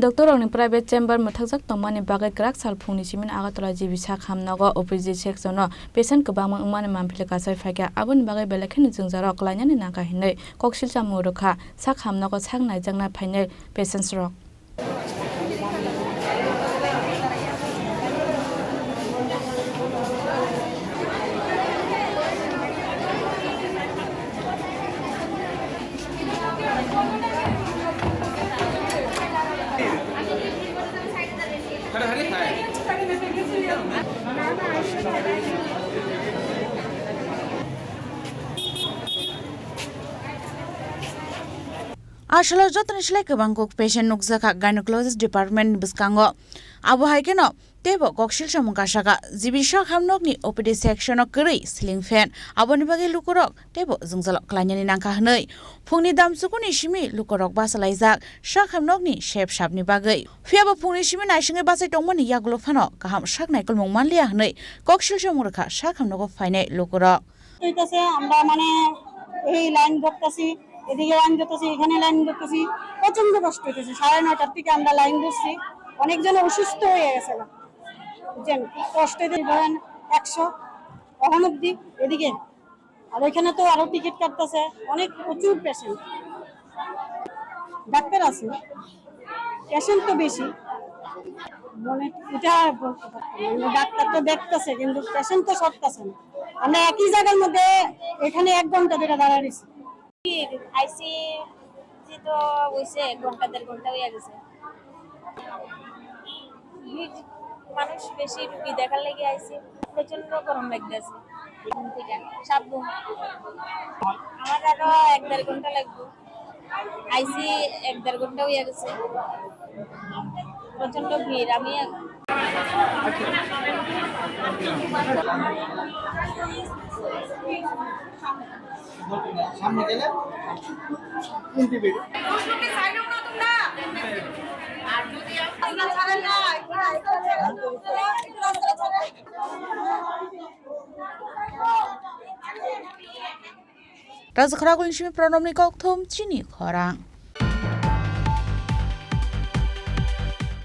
Doctor on private chamber mathakjak tongmani bagai krak sal phungni simin agatala jibi sa khamnago OPG section no patient kabama umane mamphile kasai phaika abun bagai belakhin jungjarok lainani naka hinai koksil chamurukha sa khamnago sangnai jangna phainai patients rok Asal jotan islai kebang kok patient nukjaka gynecologist department biskango abo haikeno tebo koksil samungkasaka jibisa khamnokni OPD section o kri ceiling fan aboni bagi lukurok tebo jungjalok klanyani nangka hnai phungni damsukuni simi lukurok basalaijak sa khamnokni shep shapni bagai fiaba phungni simi naisingai basai tongmani yagulo phano kaham saknai kolmong manlia hnai koksil samungrakha sa khamnoko phainai lukurok কইতাছে আমরা মানে এই line ধরতেছি এদিকে line ধরতেছি এখানে line ধরতেছি প্রচন্ড কষ্ট হইতেছে 9:30টার থেকে আমরা লাইন ধরছি অনেকজন অসুস্থ হয়ে গেছে না বুঝছেন কষ্টে ধরেন 100 ওখান অবধি এদিকে আর এখানে তো আরো টিকিট কাটতেছে অনেক প্রচুর পেশেন্ট ডাক্তার আছে পেশেন্ট তো বেশি মানে এটা ডাক্তার তো দেখতেছে কিন্তু পেশেন্ট তো সরতেছে না আমরা একই জায়গার মধ্যে এখানে 1 ঘন্টা ধরে দাঁড়ায় রইছি আইসি জি তো হইছে 1 ঘন্টা 1.5 ঘন্টা হয়ে গেছে মানুষ বেশি রুগী দেখার লাগি আইছি প্রচন্ড গরম লাগতেছে ঘুম থেকে সব ঘুম আমার আরো 1.5 ঘন্টা লাগবে আইসি 1.5 ঘন্টা হয়ে গেছে প্রচন্ড ভিড় আমি সামনে গেলে কোনটি বের তুমি সাইড হও না তোমরা আর যদি আপনারা ছাড়েন না Razakhragul nishimi pronomni kokthom chini khorang